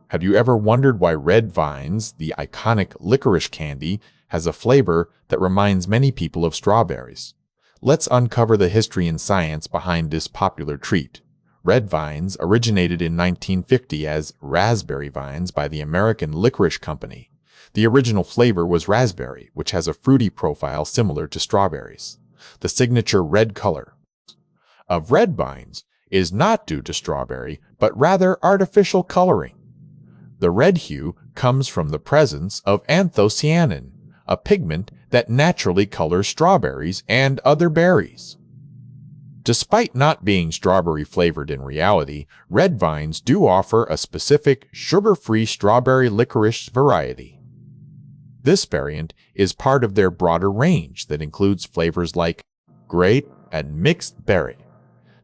Have you ever wondered why Red Vines, the iconic licorice candy, has a flavor that reminds many people of strawberries? Let's uncover the history and science behind this popular treat. Red Vines originated in 1950 as raspberry vines by the American Licorice Company. The original flavor was raspberry, which has a fruity profile similar to strawberries. The signature red color of red vines is not due to strawberry, but rather artificial coloring. The red hue comes from the presence of anthocyanin, a pigment that naturally colors strawberries and other berries. Despite not being strawberry-flavored in reality, red vines do offer a specific sugar-free strawberry licorice variety. This variant is part of their broader range that includes flavors like grape and mixed berry.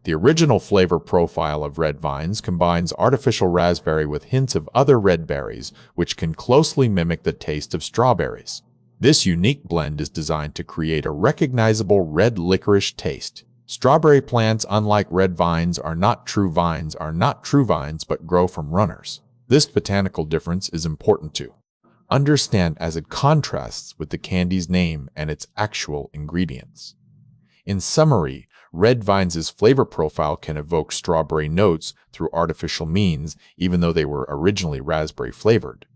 The original flavor profile of red vines combines artificial raspberry with hints of other red berries, which can closely mimic the taste of strawberries. This unique blend is designed to create a recognizable red licorice taste. Strawberry plants, unlike red vines, are not true vines, but grow from runners. This botanical difference is important to understand as it contrasts with the candy's name and its actual ingredients. In summary, red vines' flavor profile can evoke strawberry notes through artificial means, even though they were originally raspberry flavored.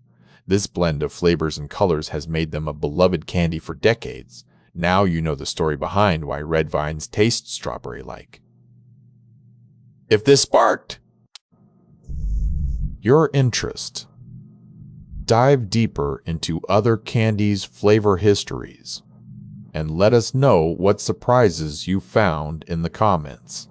This blend of flavors and colors has made them a beloved candy for decades. Now you know the story behind why red vines taste strawberry-like. If this sparked your interest, dive deeper into other candies' flavor histories, and let us know what surprises you found in the comments.